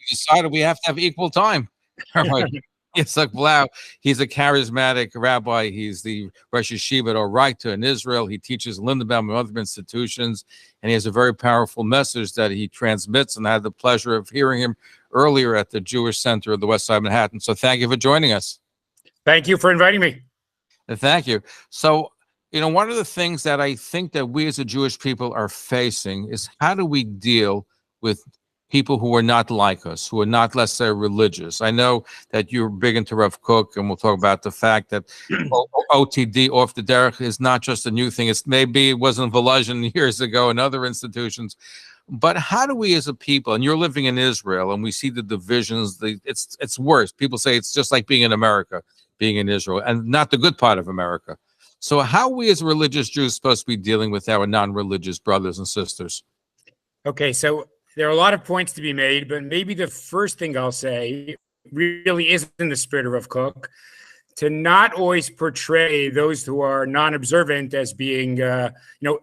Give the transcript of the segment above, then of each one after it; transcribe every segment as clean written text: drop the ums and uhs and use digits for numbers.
decided we have to have equal time. All right. Yitzchak Blau, he's a charismatic rabbi. He's the Rosh Yeshiva at Orayta in Israel. He teaches Lindenbaum and other institutions, and he has a very powerful message that he transmits, and I had the pleasure of hearing him earlier at the Jewish Center of the West Side of Manhattan. So thank you for joining us. Thank you for inviting me. Thank you. So, one of the things that I think that we as a Jewish people are facing is how do we deal with people who are not like us, who are not, let's say, religious. I know that you're big into Rav Kook, and we'll talk about the fact that OTD, off the Derech, is not just a new thing. Maybe it wasn't Volozhin years ago in other institutions. But how do we as a people, and you're living in Israel, and we see the divisions, it's worse. People say it's just like being in America, being in Israel, and not the good part of America. So how are we as religious Jews supposed to be dealing with our non-religious brothers and sisters? Okay, so there are a lot of points to be made, but maybe the first thing I'll say really is in the spirit of Rav Kook, to not always portray those who are non-observant as being,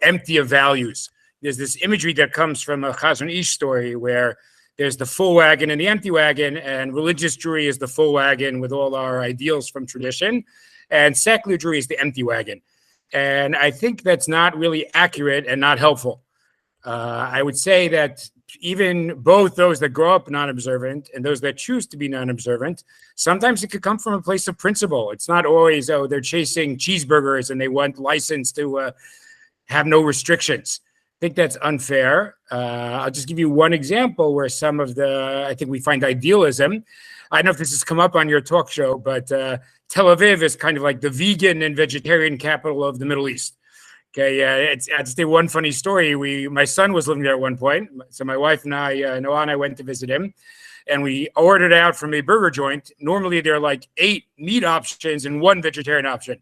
empty of values. There's this imagery that comes from a Chazon Ish story where there's the full wagon and the empty wagon, and religious Jewry is the full wagon with all our ideals from tradition, and secular Jewry is the empty wagon. And I think that's not really accurate and not helpful. I would say that even both those that grow up non-observant and those that choose to be non-observant, sometimes it could come from a place of principle. It's not always, they're chasing cheeseburgers and they want license to have no restrictions. I think that's unfair. I'll just give you one example where I think we find idealism. I don't know if this has come up on your talk show, but Tel Aviv is kind of like the vegan and vegetarian capital of the Middle East. Okay, I'll just say one funny story. My son was living there at one point. So my wife and I, Noah and I went to visit him, and we ordered out from a burger joint. Normally there are like 8 meat options and 1 vegetarian option.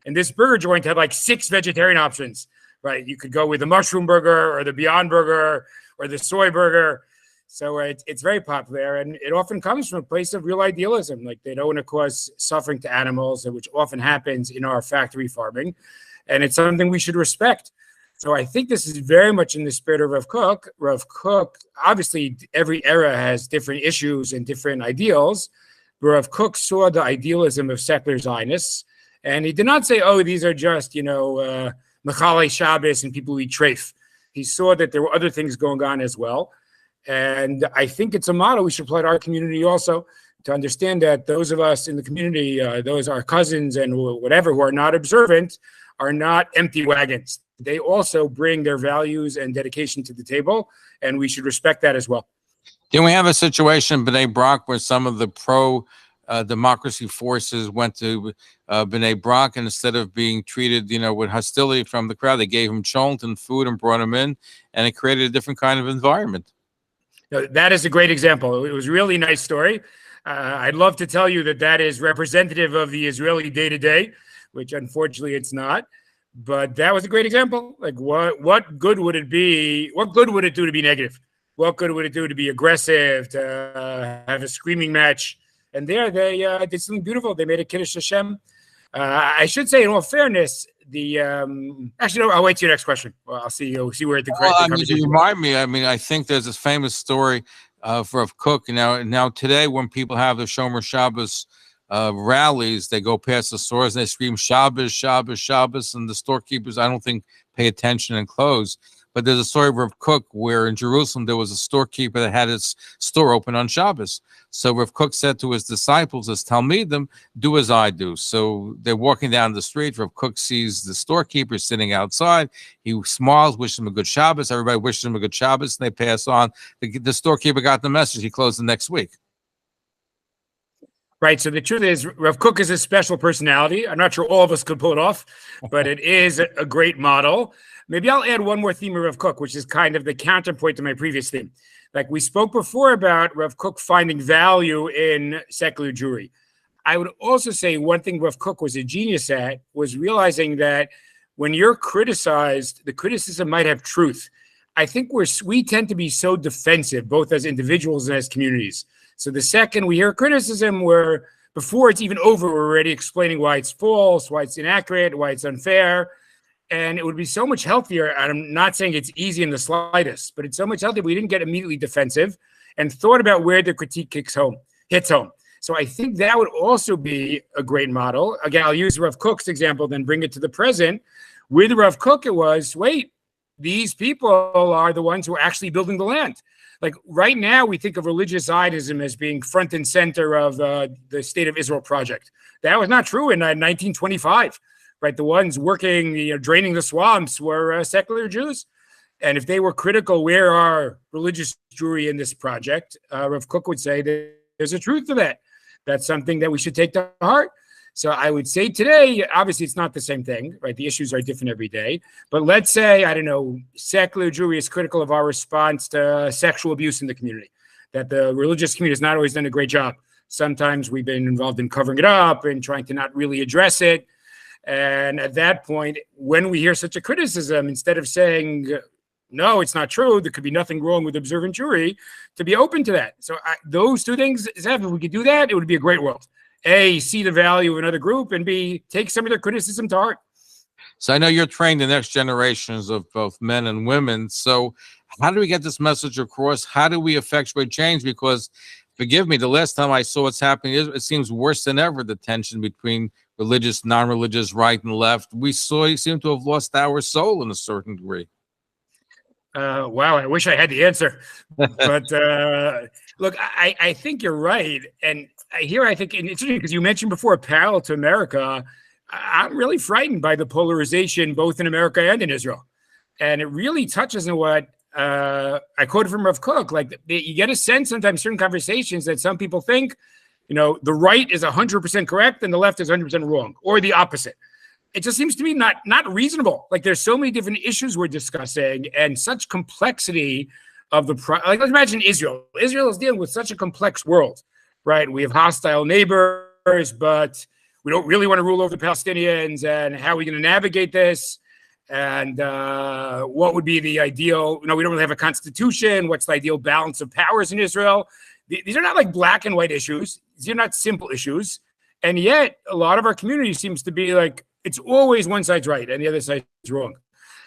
And this burger joint had like 6 vegetarian options, right? You could go with the mushroom burger or the Beyond Burger or the soy burger. So it's very popular, and it often comes from a place of real idealism. Like they don't want to cause suffering to animals, which often happens in our factory farming. And it's something we should respect. So I think this is very much in the spirit of Rav Kook. Rav Kook, obviously, every era has different issues and different ideals. But Rav Kook saw the idealism of secular Zionists, and he did not say, "Oh, these are just Mechalei Shabbos and people who eat treif." He saw that there were other things going on as well, and I think it's a model we should apply to our community also, to understand that those of us in the community, those our cousins and whatever who are not observant, are not empty wagons. They also bring their values and dedication to the table, and we should respect that as well. Then we have a situation in Bnei Brak where some of the pro-democracy forces went to Bnei Brak, and instead of being treated, with hostility from the crowd, they gave him cholent and food and brought him in, and it created a different kind of environment. That is a great example. It was a really nice story. I'd love to tell you that is representative of the Israeli day-to-day, which unfortunately it's not. But that was a great example. Like what good would it be? What good would it do to be negative? What good would it do to be aggressive, to have a screaming match? And there they did something beautiful. They made a Kiddush Hashem. I should say, in all fairness, actually, no, I'll wait to your next question. Well, I'll see where the conversation. You remind me. I think there's this famous story for Rav Kook. Now today, when people have the Shomer Shabbos rallies, they go past the stores and they scream Shabbos, Shabbos, Shabbos, and the storekeepers, I don't think, pay attention and close. But there's a story of Rav Kook where in Jerusalem there was a storekeeper that had his store open on Shabbos. So Rav Kook said to his disciples, as Talmidim, do as I do. So they're walking down the street. Rav Kook sees the storekeeper sitting outside. He smiles, wishes him a good Shabbos. Everybody wishes him a good Shabbos, and they pass on. The storekeeper got the message. He closed the next week. Right. So the truth is, Rav Kook is a special personality. I'm not sure all of us could pull it off, but it is a great model. Maybe I'll add one more theme of Rav Kook, which is kind of the counterpoint to my previous theme. Like we spoke before about Rav Kook finding value in secular Jewry. I would also say one thing Rav Kook was a genius at was realizing that when you're criticized, the criticism might have truth. I think we tend to be so defensive, both as individuals and as communities. So the second we hear criticism, where before it's even over, we're already explaining why it's false, why it's inaccurate, why it's unfair. And it would be so much healthier. And I'm not saying it's easy in the slightest, but it's so much healthier. We didn't get immediately defensive. and thought about where the critique hits home. So I think that would also be a great model. Again, I'll use Rav Kook's example, then bring it to the present. With Rav Kook, it was, wait, these people are the ones who are actually building the land. Like right now, we think of religious Zionism as being front and center of the State of Israel project. That was not true in 1925, right? The ones working, draining the swamps were secular Jews. And if they were critical, where are religious Jewry in this project? Rav Kook would say that there's a truth to that. That's something that we should take to heart. So I would say today, obviously, it's not the same thing, right? The issues are different every day. But let's say, I don't know, secular Jewry is critical of our response to sexual abuse in the community, that the religious community has not always done a great job. Sometimes we've been involved in covering it up and trying to not really address it. And at that point, when we hear such a criticism, instead of saying, no, it's not true, there could be nothing wrong with observant Jewry, to be open to that. So those two things, if we could do that, it would be a great world. A, see the value of another group, and B, take some of their criticism to heart. So I know you're training the next generations of both men and women. So how do we get this message across? How do we effectuate change? Because, forgive me, the last time I saw what's happening, it seems worse than ever, the tension between religious, non-religious, right and left. We seem to have lost our soul in a certain degree. Wow, I wish I had the answer. But look, I think you're right. And I think it's interesting because you mentioned before a parallel to America. I'm really frightened by the polarization both in America and in Israel. And it really touches on what I quoted from Rav Kook. Like you get a sense sometimes certain conversations that some people think, the right is 100% correct and the left is 100% wrong, or the opposite. It just seems to me not reasonable. Like there's so many different issues we're discussing and such complexity of like let's imagine Israel. Israel is dealing with such a complex world, right? We have hostile neighbors, but we don't really want to rule over the Palestinians. And how are we going to navigate this? And what would be the ideal? We don't really have a constitution. What's the ideal balance of powers in Israel? These are not like black and white issues. These are not simple issues. And yet a lot of our community seems to be like, it's always one side's right and the other side's wrong.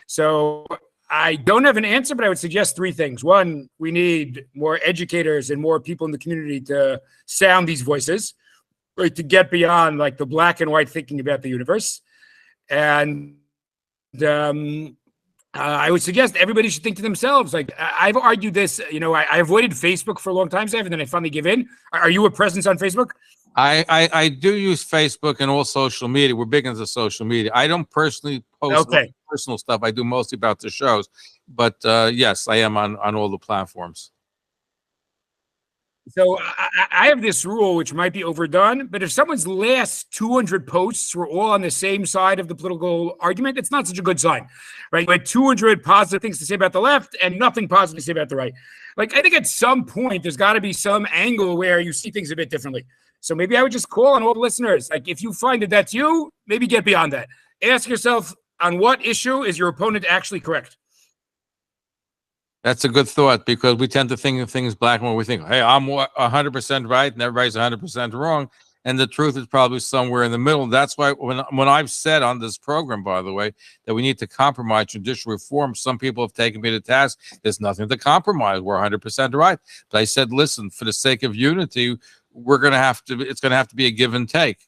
So I don't have an answer, but I would suggest three things. One, we need more educators and more people in the community to sound these voices, right, to get beyond like the black and white thinking about the universe. And I would suggest everybody should think to themselves. Like I've argued this, I avoided Facebook for a long time, and then I finally give in. Are you a presence on Facebook? I do use Facebook and all social media. We're big into social media. I don't personally post personal stuff. I do mostly about the shows. But yes, I am on all the platforms. So I have this rule, which might be overdone, but if someone's last 200 posts were all on the same side of the political argument, it's not such a good sign, right? You had 200 positive things to say about the left and nothing positive to say about the right. Like, I think at some point, there's got to be some angle where you see things a bit differently. So maybe I would just call on all the listeners. Like, if you find that that's you, maybe get beyond that. Ask yourself, on what issue is your opponent actually correct? That's a good thought, because we tend to think of things black and white. We think, hey, I'm 100% right and everybody's 100% wrong. And the truth is probably somewhere in the middle. That's why when I've said on this program, by the way, that we need to compromise judicial reform, some people have taken me to task. There's nothing to compromise. We're 100% right. But I said, listen, for the sake of unity, it's going to have to be a give and take.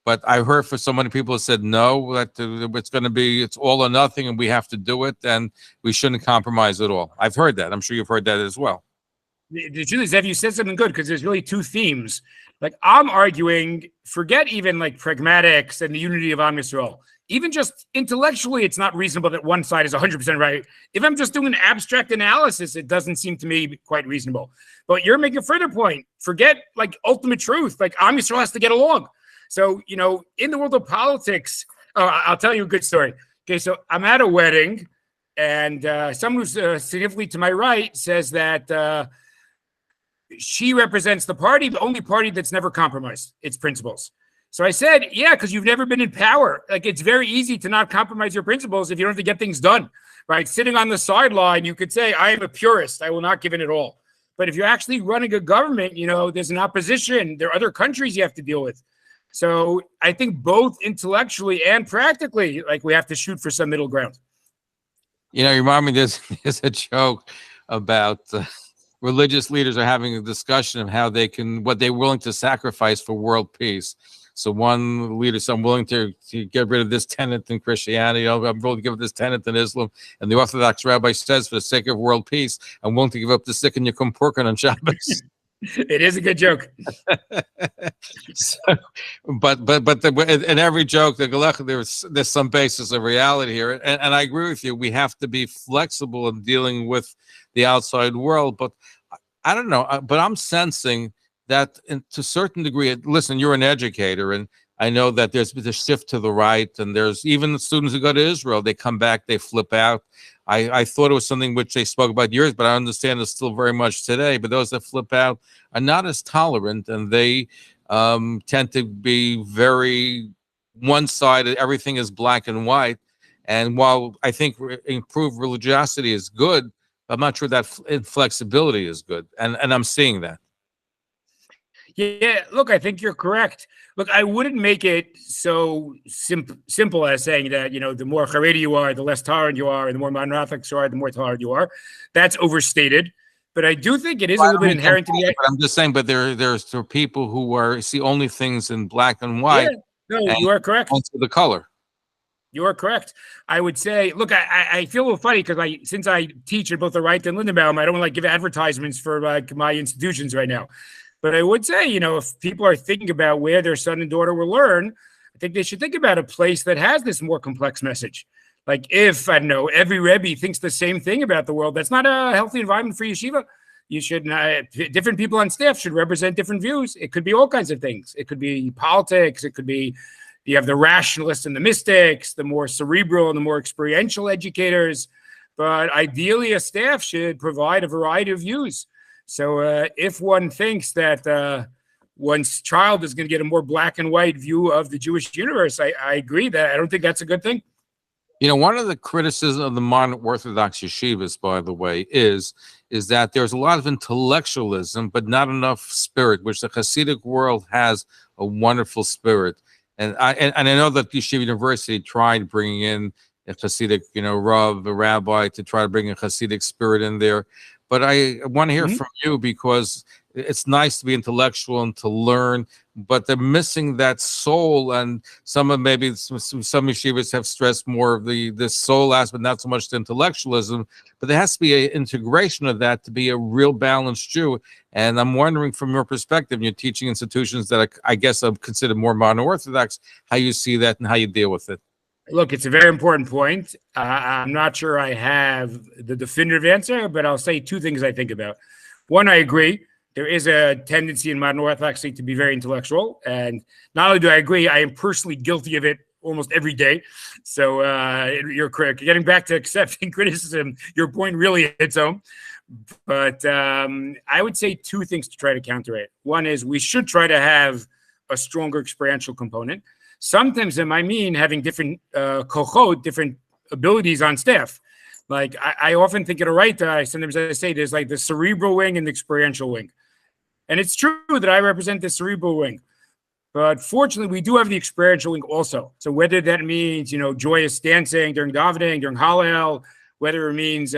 But I heard for so many people that said no, that it's all or nothing and we have to do it and we shouldn't compromise at all. I've heard that. I'm sure you've heard that as well. The truth is, Zev, you said something good, because there's really two themes. Like, I'm arguing, forget even like pragmatics and the unity of Am Yisrael. Even just intellectually, it's not reasonable that one side is 100% right. If I'm just doing an abstract analysis, it doesn't seem to me quite reasonable. But you're making a further point. Forget like ultimate truth. Like, Am Yisrael has to get along. So, in the world of politics, I'll tell you a good story. Okay, so I'm at a wedding, and someone who's significantly to my right says that she represents the only party that's never compromised its principles. So I said, yeah, because you've never been in power. Like, it's very easy to not compromise your principles if you don't have to get things done, right? Sitting on the sideline, you could say, I am a purist. I will not give in at all. But if you're actually running a government, there's an opposition. There are other countries you have to deal with. So I think both intellectually and practically, like, we have to shoot for some middle ground. You remind me, there's a joke about religious leaders are having a discussion of how they can, what they're willing to sacrifice for world peace. So one leader said, I'm willing to get rid of this tenet in Christianity. I'm willing to give up this tenet in Islam. And the Orthodox rabbi says, for the sake of world peace, I'm willing to give up the stick and Yom Kippur on Shabbos. It is a good joke. So, but in every joke, there's some basis of reality here, and I agree with you. We have to be flexible in dealing with the outside world. But I don't know. But I'm sensing that, to a certain degree, listen, you're an educator, and I know that there's been a shift to the right, and there's even the students who go to Israel, they come back, they flip out. I thought it was something which they spoke about years, but I understand it's still very much today. But those that flip out are not as tolerant, and they tend to be very one-sided. Everything is black and white. And while I think improved religiosity is good, I'm not sure that flexibility is good. And I'm seeing that. Yeah, look, I think you're correct. Look, I wouldn't make it so simple as saying that, the more Haredi you are, the less tolerant you are, and the more modern Orthodox you are, the more tolerant you are. That's overstated. But I do think it is a little bit inherent to the. I'm just saying, but there's people who see only things in black and white. Yeah, no, you are correct. Also the color. You are correct. I would say, look, I feel a little funny because since I teach at both the Orayta and Lindenbaum, I don't want to give advertisements for my institutions right now. But I would say, if people are thinking about where their son and daughter will learn, I think they should think about a place that has this more complex message. Like if, I don't know, every Rebbe thinks the same thing about the world, that's not a healthy environment for yeshiva. You should, different people on staff should represent different views. It could be all kinds of things. It could be politics. It could be, you have the rationalists and the mystics, the more cerebral and the more experiential educators. But ideally, a staff should provide a variety of views. So if one thinks that one's child is going to get a more black and white view of the Jewish universe, I agree that I don't think that's a good thing. One of the criticisms of the modern Orthodox yeshivas, by the way, is that there's a lot of intellectualism, but not enough spirit, which the Hasidic world has a wonderful spirit. And I know that Yeshiva University tried bringing in a Hasidic, Rav, a rabbi, to try to bring a Hasidic spirit in there. But I want to hear from you, because it's nice to be intellectual and to learn, but they're missing that soul. And some yeshivas have stressed more of the soul aspect, not so much the intellectualism. But there has to be an integration of that to be a real balanced Jew. And I'm wondering, from your perspective, you're teaching institutions that I guess are considered more modern Orthodox, how you see that and how you deal with it. Look, it's a very important point. I'm not sure I have the definitive answer, but I'll say two things I think about. One, I agree. There is a tendency in modern Orthodoxy to be very intellectual. And not only do I agree, I am personally guilty of it almost every day. So you're correct. Getting back to accepting criticism, your point really hits home. But I would say two things to try to counter it. One is we should try to have a stronger experiential component. Sometimes it might mean having different kochot, different abilities on staff. Like I often think at Orayta, sometimes I say there's like the cerebral wing and the experiential wing. And it's true that I represent the cerebral wing. But fortunately, we do have the experiential wing also. So whether that means, joyous dancing during davening, during Hallel, whether it means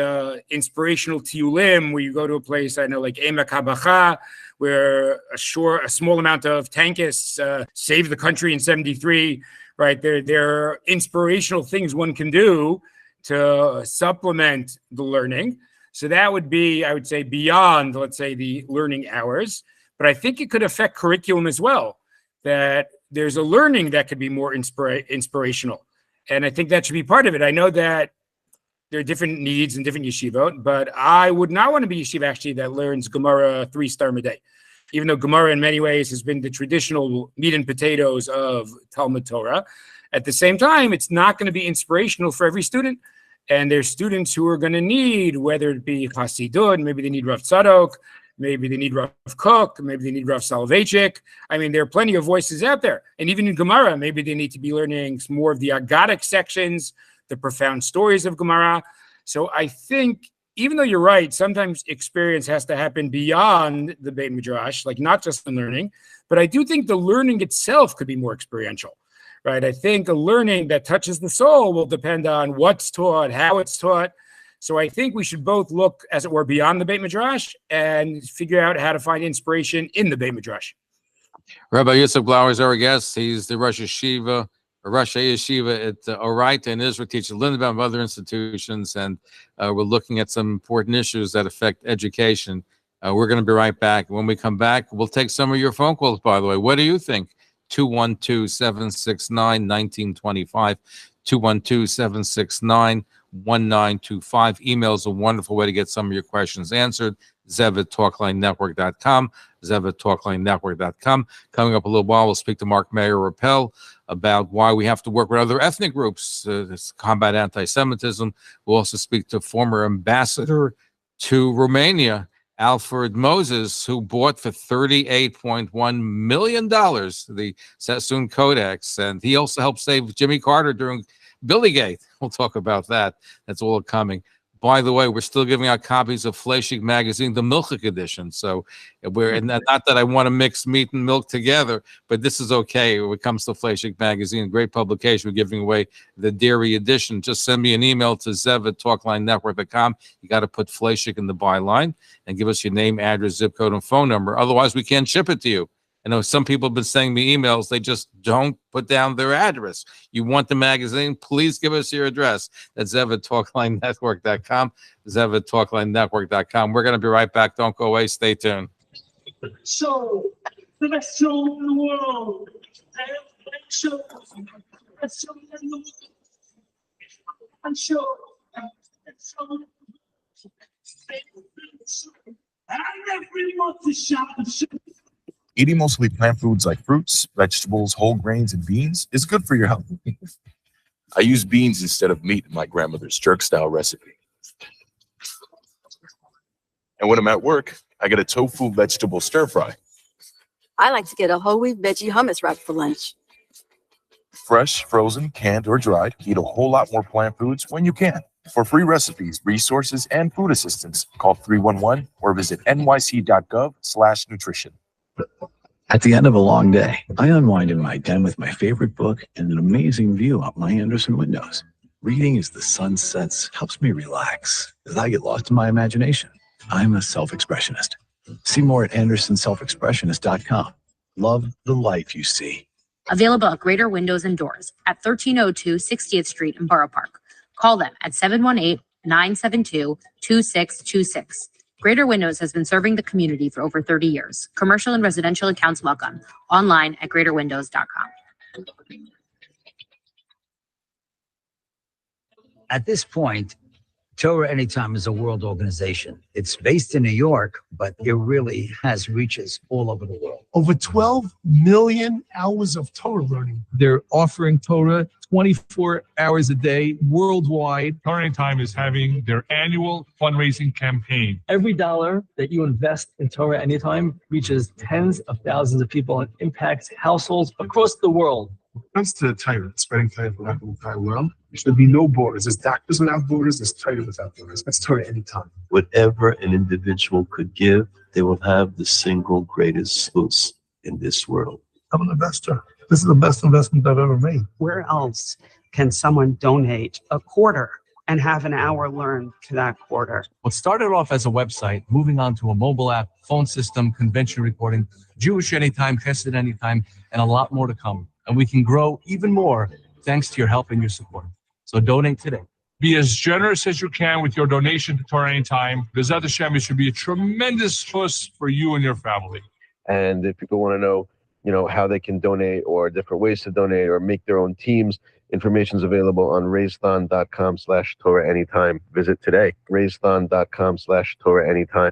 inspirational tiyulim, where you go to a place, I know, like Emek HaBacha, where a small amount of tankists saved the country in 73, right? There are inspirational things one can do to supplement the learning. So that would be, I would say, beyond, let's say, the learning hours. But I think it could affect curriculum as well, that there's a learning that could be more inspirational. And I think that should be part of it. I know that there are different needs in different yeshivot, but I would not want to be yeshiva actually that learns Gemara 3 a day. Even though Gemara in many ways has been the traditional meat and potatoes of Talmud Torah, at the same time, it's not going to be inspirational for every student. And there's students who are going to need, whether it be Hasidut, maybe they need Rav Tzadok, maybe they need Rav Kook, maybe they need Rav Soloveitchik. I mean, there are plenty of voices out there. And even in Gemara, maybe they need to be learning more of the Agadic sections, the profound stories of Gemara. So I think, even though you're right, sometimes experience has to happen beyond the Beit Midrash, like not just the learning, but I do think the learning itself could be more experiential, right? I think a learning that touches the soul will depend on what's taught, how it's taught. So I think we should both look, as it were, beyond the Beit Midrash and figure out how to find inspiration in the Beit Midrash. Rabbi Yitzchak Blau is our guest. He's the Rosh Yeshiva at Orayta in Israel, teaches Lindenbaum and other institutions, and we're looking at some important issues that affect education. We're going to be right back. When we come back, we'll take some of your phone calls, by the way. What do you think? 212-769-1925, 212-769-1925. Email is a wonderful way to get some of your questions answered. Zev@talklinenetwork.com, Zev@talklinenetwork.com. Coming up a little while, we'll speak to Mark Mayer Rappel about why we have to work with other ethnic groups to combat anti-Semitism. We'll also speak to former ambassador to Romania, Alfred Moses, who bought for $38.1 million the Sassoon Codex, and he also helped save Jimmy Carter during Billygate. We'll talk about that. That's all coming. By the way, we're still giving out copies of Fleshig magazine, the Milchik edition. So and not that I want to mix meat and milk together, but this is okay when it comes to Fleshig magazine. Great publication. We're giving away the dairy edition. Just send me an email to zev@talklinenetwork.com. You got to put Fleshig in the byline and give us your name, address, zip code, and phone number. Otherwise, we can't ship it to you. I know some people have been sending me emails. They just don't put down their address. You want the magazine? Please give us your address. That's Zev@talklinenetwork.com, Zev@talklinenetwork.com. We're going to be right back. Don't go away. Stay tuned. Show, the best show in the world. Show, the best show in the world. And show, and everyone to shop and show. Eating mostly plant foods like fruits, vegetables, whole grains, and beans is good for your health. I use beans instead of meat in my grandmother's jerk-style recipe. And when I'm at work, I get a tofu vegetable stir-fry. I like to get a whole wheat veggie hummus wrap for lunch. Fresh, frozen, canned, or dried, eat a whole lot more plant foods when you can. For free recipes, resources, and food assistance, call 311 or visit nyc.gov/nutrition. At the end of a long day, I unwind in my den with my favorite book and an amazing view out my Anderson windows. Reading as the sun sets helps me relax as I get lost in my imagination. I'm a self-expressionist. See more at andersonselfexpressionist.com. Love the life you see. Available at Greater Windows and Doors at 1302 60th Street in Borough Park. Call them at 718-972-2626. Greater Windows has been serving the community for over 30 years. Commercial and residential accounts welcome. Online at greaterwindows.com. At this point, Torah Anytime is a world organization. It's based in New York, but it really has reaches all over the world. Over 12 million hours of Torah learning. They're offering Torah 24 hours a day worldwide. Torah Anytime is having their annual fundraising campaign. Every dollar that you invest in Torah Anytime reaches tens of thousands of people and impacts households across the world. When it comes to Torah, spreading Torah throughout the entire world, there should be no borders. There's doctors without borders, there's Torah without borders. That's Torah Anytime. Whatever an individual could give, they will have the single greatest source in this world. I'm an investor. This is the best investment I've ever made. Where else can someone donate a quarter and have an hour learned to that quarter? What started off as a website, moving on to a mobile app, phone system, convention recording, Jewish Anytime, Chesed Anytime, and a lot more to come. And we can grow even more thanks to your help and your support. So donate today. Be as generous as you can with your donation to Torah Anytime. B'ezrat Hashem, it should be a tremendous source for you and your family. And if people want to know, how they can donate or different ways to donate or make their own teams, information is available on raisethon.com/Torah Anytime. Visit today, raisethon.com/Torah Anytime.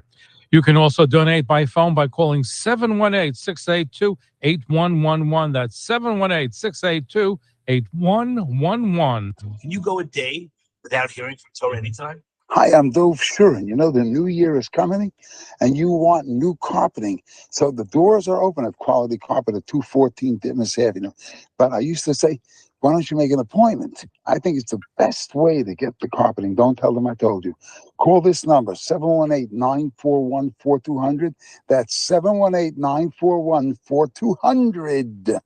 You can also donate by phone by calling 718-682-8111. That's 718-682-8111. Can you go a day without hearing from Torah Anytime? Hi, I'm Dov Shurin. The new year is coming and you want new carpeting. So the doors are open at Quality Carpet at 214 Ditmas Ave. But I used to say, why don't you make an appointment? I think it's the best way to get the carpeting. Don't tell them I told you. Call this number, 718-941-4200. That's 718-941-4200.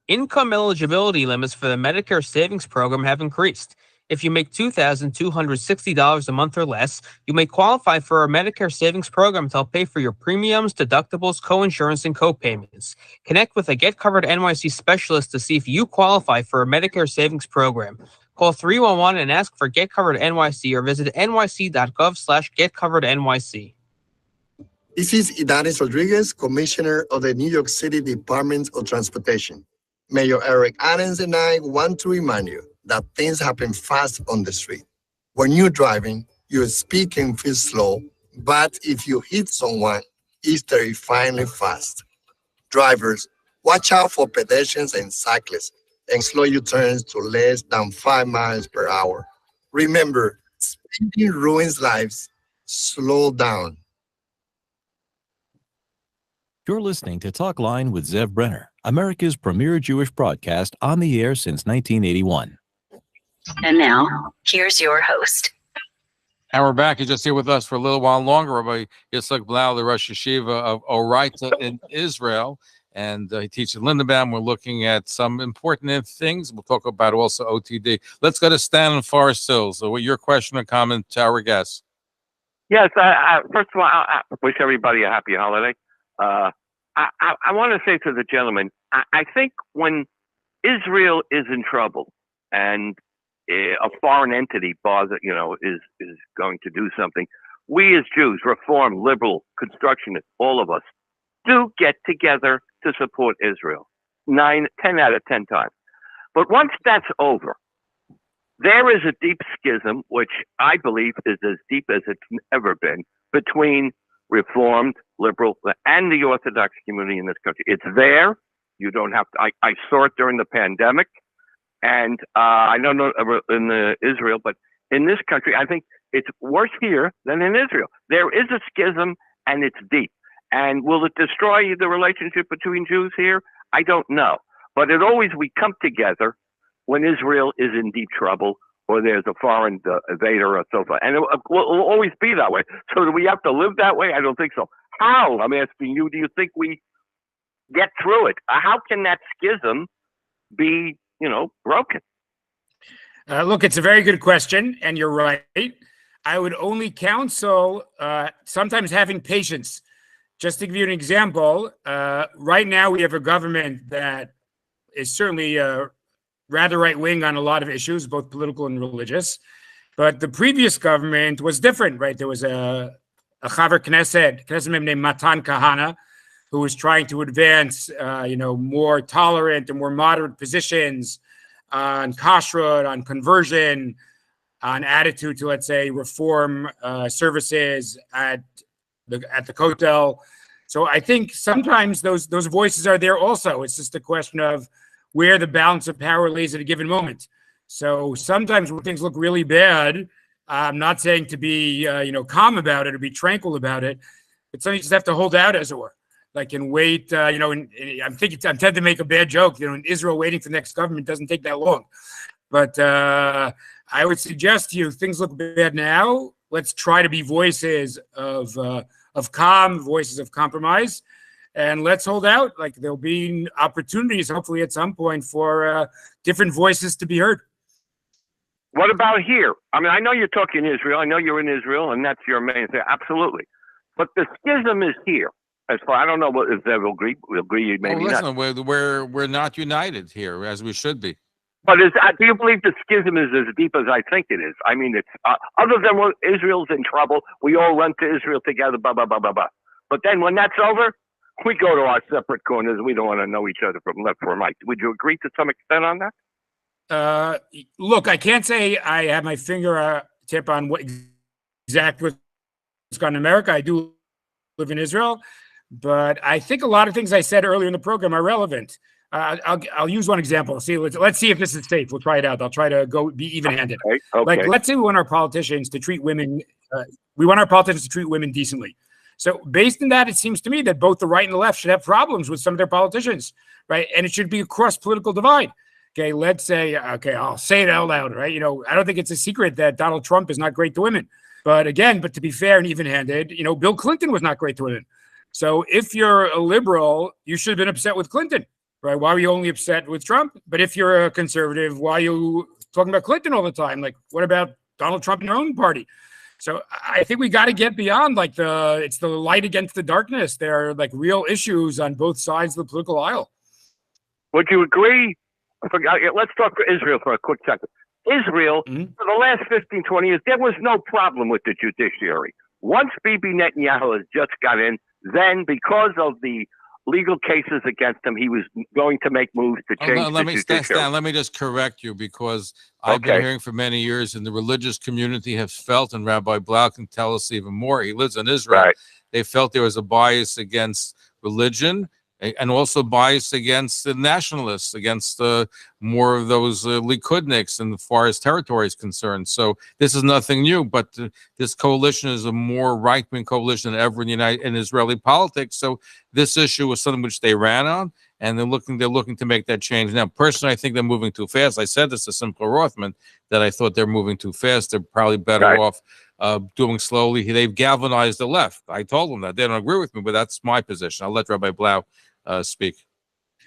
Income eligibility limits for the Medicare Savings Program have increased. If you make $2,260 a month or less, you may qualify for our Medicare Savings Program to help pay for your premiums, deductibles, co-insurance, and co-payments. Connect with a Get Covered NYC specialist to see if you qualify for a Medicare Savings Program. Call 311 and ask for Get Covered NYC or visit nyc.gov/getcoverednyc. This is Idanis Rodriguez, Commissioner of the New York City Department of Transportation. Mayor Eric Adams and I want to remind you that things happen fast on the street. When you're driving, your speed can feel slow, but if you hit someone, it's terrifyingly fast. Drivers, watch out for pedestrians and cyclists and slow your turns to less than 5 miles per hour. Remember, speeding ruins lives. Slow down. You're listening to Talkline with Zev Brenner, America's premier Jewish broadcast on the air since 1981. And now, here's your host. And we're back. You're just here with us for a little while longer. Rabbi Yitzchak Blau, the Rosh Yeshiva of Orayta in Israel. And he teaches in Lindenbaum. We're looking at some important things. We'll talk about also OTD. Let's go to Stan in Forest Hills. So, your question or comment to our guests? Yes. First of all, I wish everybody a happy holiday. I want to say to the gentleman, I think when Israel is in trouble and a foreign entity is going to do something, we as Jews, Reform, liberal, constructionists, all of us, do get together to support Israel 10 out of 10 times. But once that's over, there is a deep schism, which I believe is as deep as it's ever been, between Reformed, liberal, and the Orthodox community in this country. It's there. You don't have to. I saw it during the pandemic, and I don't know in Israel, but in this country, I think it's worse here than in Israel. There is a schism, and it's deep. And will it destroy the relationship between Jews here? I don't know. But we come together when Israel is in deep trouble, or there's a foreign invader or so forth. And it will always be that way. So do we have to live that way? I don't think so. How? I'm asking you, do you think we get through it? How can that schism be, broken? Look, it's a very good question, and you're right. I would only counsel sometimes having patience. Just to give you an example, right now we have a government that is certainly rather right-wing on a lot of issues, both political and religious. But the previous government was different, right? There was a Chaver Knesset named Matan Kahana, who was trying to advance, more tolerant and more moderate positions on kashrut, on conversion, on attitude to, let's say, reform services at the Kotel. So I think sometimes those voices are there also. It's just a question of where the balance of power lays at a given moment. So sometimes when things look really bad, I'm not saying to be, calm about it or be tranquil about it, but sometimes you just have to hold out, as it were. And wait, I'm tempted to make a bad joke. In Israel, waiting for the next government doesn't take that long. But I would suggest to you, things look bad now. Let's try to be voices of calm, voices of compromise. And let's hold out. There'll be opportunities, hopefully, at some point for different voices to be heard. What about here? I mean, I know you're talking Israel. I know you're in Israel, and that's your main thing. Absolutely. But the schism is here. As far I don't know if they will agree. Maybe listen, not. We're not united here as we should be. But do you believe the schism is as deep as I think it is? I mean, it's other than when Israel's in trouble, we all run to Israel together. Blah blah blah blah blah. But then when that's over, we go to our separate corners. We don't want to know each other from left or right. Would you agree to some extent on that? Look, I can't say I have my fingertip on what exactly what's gone in America. I do live in Israel, but I think a lot of things I said earlier in the program are relevant. I'll use one example. Let's see if this is safe. We'll try it out. I'll try to be even-handed. Okay. Let's say we want our politicians to treat women. We want our politicians to treat women decently. So based on that, it seems to me that both the right and the left should have problems with some of their politicians, right? And it should be across political divide. Okay, let's say, I'll say it out loud, right? I don't think it's a secret that Donald Trump is not great to women. But to be fair and even-handed, Bill Clinton was not great to women. So if you're a liberal, you should have been upset with Clinton, right? Why were you only upset with Trump? But if you're a conservative, why are you talking about Clinton all the time. Like, what about Donald Trump and your own party? So I think we got to get beyond like it's the light against the darkness. There are like real issues on both sides of the political aisle. Would you agree? Let's talk for Israel for a quick second. Israel, for the last 15, 20 years, there was no problem with the judiciary. Once Bibi Netanyahu has just got in, then because of the legal cases against him, he was going to make moves to change the judiciary. Stan, let me just correct you, because I've been hearing for many years, and the religious community has felt, and Rabbi Blau can tell us even more. He lives in Israel. Right. They felt there was a bias against religion and also bias against the nationalists, against more of those Likudniks in the far as territory is concerned. So this is nothing new, but this coalition is a more right-wing coalition than ever in Israeli politics. So this issue was something which they ran on, and they're looking to make that change. Now, personally, I think they're moving too fast. I said this to Simcha Rothman, that I thought they're moving too fast. They're probably better off doing slowly. They've galvanized the left. I told them that. They don't agree with me, but that's my position. I'll let Rabbi Blau speak.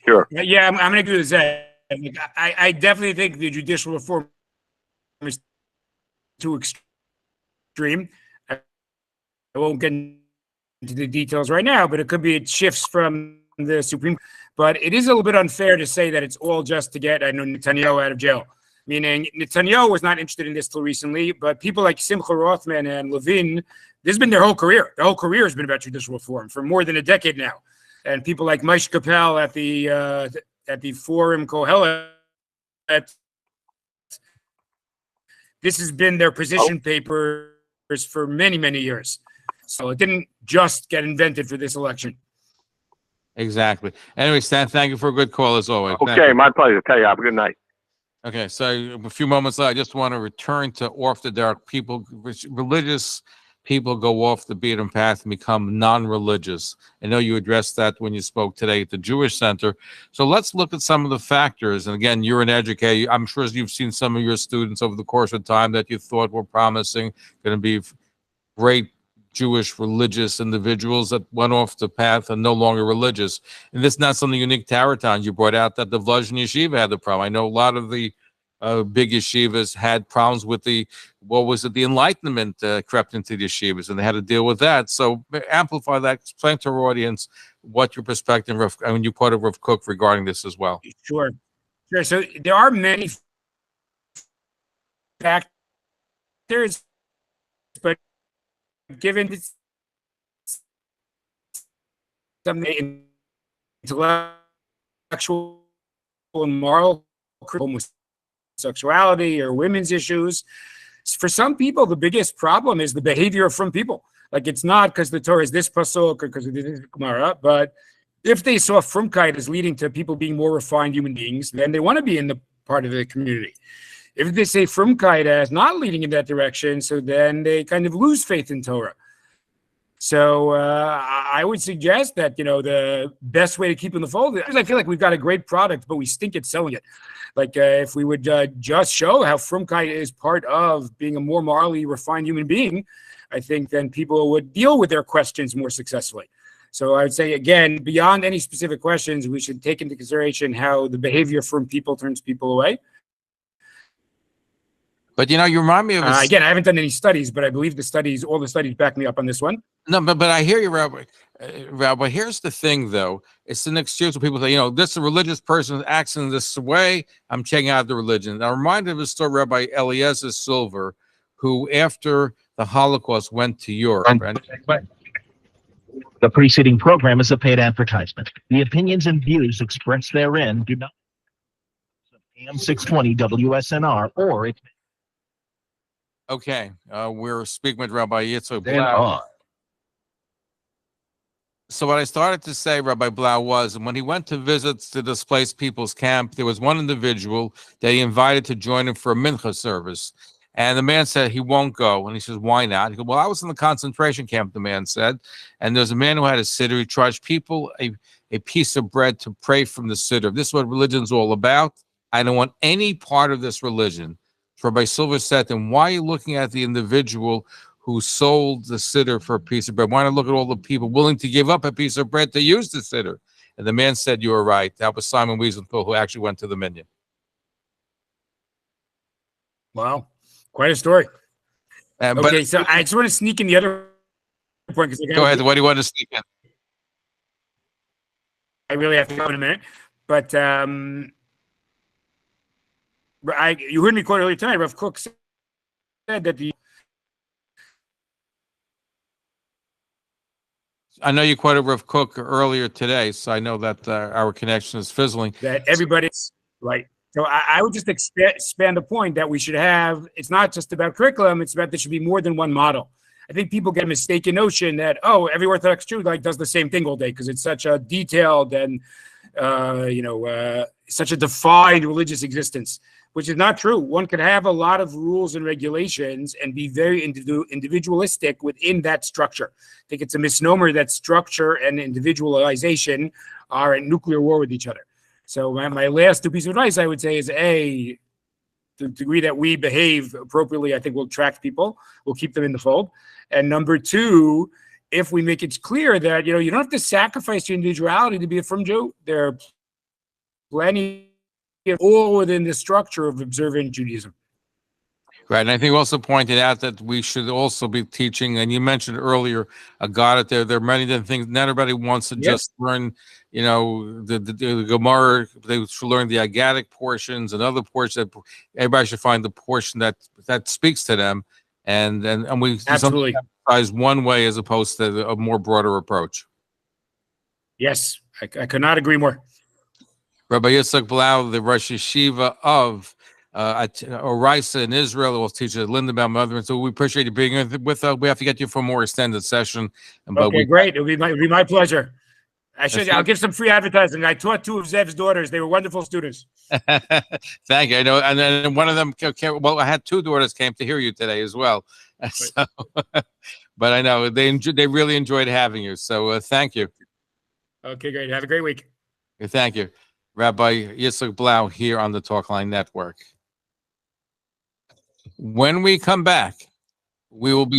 Sure. Yeah, I'm going to agree with that. I definitely think the judicial reform is too extreme. I won't get into the details right now, but it shifts from the Supreme. But it is a little bit unfair to say that it's all just to get Netanyahu out of jail. Meaning Netanyahu was not interested in this till recently, but people like Simcha Rothman and Levin, this has been their whole career. Their whole career has been about judicial reform for more than a decade now. And people like Moshe Capel at the Forum Kohelet, this has been their position papers for many, many years. So it didn't just get invented for this election. Exactly. Anyway, Stan, thank you for a good call as always. Okay, my pleasure. Tell you, have a good night. Okay, so a few moments later, I just want to return to off the dark. Religious people go off the beaten path and become non-religious. I know you addressed that when you spoke today at the Jewish Center. So let's look at some of the factors. And again, you're an educator. I'm sure you've seen some of your students over the course of time that you thought were promising, going to be great Jewish religious individuals that went off the path and no longer religious. And this is not something unique to our town. You brought out that the Vlasian Yeshiva had the problem. I know a lot of the big yeshivas had problems with the Enlightenment crept into the yeshivas, and they had to deal with that. So amplify that, explain to our audience what your perspective of, when you quoted Rav Kook regarding this as well. Sure. So there are many factors, but given some intellectual and moral homosexuality or women's issues, for some people the biggest problem is the behavior from people. Like, it's not because the Torah is this pasuk or because of this Gemara, but if they saw frumkeit as leading to people being more refined human beings, then they want to be in the part of the community. If they say frumkeit as not leading in that direction, so then they kind of lose faith in Torah. So I would suggest that, the best way to keep in the fold is, I feel like we've got a great product, but we stink at selling it. Like, if we would just show how frumkeit is part of being a more morally refined human being, I think then people would deal with their questions more successfully. So I would say, again, beyond any specific questions, we should take into consideration how the behavior from people turns people away. But you remind me of again, I haven't done any studies, but I believe all the studies back me up on this one. No, but I hear you, Rabbi. Rabbi, here's the thing, though. It's an excuse when people say, this is a religious person acts in this way, I'm checking out the religion. I'm reminded of a story, Rabbi Eliezer Silver, who after the Holocaust went to Europe. The preceding program is a paid advertisement. The opinions and views expressed therein do not AM 620 WSNR or its. Okay, we're speaking with Rabbi Yitzchak Blau. So what I started to say, Rabbi Blau, was when he went to visit the displaced people's camp, there was one individual that he invited to join him for a mincha service. And the man said he won't go. And he says, why not? He goes, well, I was in the concentration camp, the man said. And there's a man who had a siddur. He charged people a piece of bread to pray from the siddur. This is what religion's all about. I don't want any part of this religion. Rabbi Silver said, then why are you looking at the individual who sold the siddur for a piece of bread? Why not look at all the people willing to give up a piece of bread to use the siddur? And the man said, you were right. That was Simon Wiesenthal, who actually went to the minyan. Wow, quite a story. But Okay, so I just want to sneak in the other point because go ahead. What do you want to sneak in? I really have to go in a minute, but you heard me quote earlier tonight. Rav Kook said that I know you quoted Rav Kook earlier today, so I know that our connection is fizzling. that everybody's right. So I would just expand the point that we should have. It's not just about curriculum; it's about there should be more than one model. I think people get a mistaken notion that every Orthodox Jew does the same thing all day because it's such a detailed and such a defined religious existence, which is not true. One could have a lot of rules and regulations and be very individualistic within that structure. I think it's a misnomer that structure and individualization are at nuclear war with each other. So my last two pieces of advice I would say is the degree that we behave appropriately, I think will attract people. We'll keep them in the fold. And number two, if we make it clear that, you don't have to sacrifice your individuality to be a firm Jew. There are plenty all within the structure of observant Judaism. Right, and I think you also pointed out that we should also be teaching, and you mentioned earlier, there are many different things. Not everybody wants to just learn, the Gemara. They should learn the Agadic portions and other portions. Everybody should find the portion that speaks to them, and we absolutely emphasize one way as opposed to a more broader approach. Yes, I could not agree more. Rabbi Yitzchak Blau, the Rosh Yeshiva of Orayta in Israel, will teach at Lindenbaum, Mother. So we appreciate you being with us. We have to get you for a more extended session. Great. It'll be my pleasure. I'll give some free advertising. I taught two of Zev's daughters. They were wonderful students. Thank you. I know, and then one of them I had two daughters came to hear you today as well. So, but I know they really enjoyed having you. So thank you. Okay, great. Have a great week. Thank you. Rabbi Yitzchak Blau here on the Talkline Network. When we come back, we will be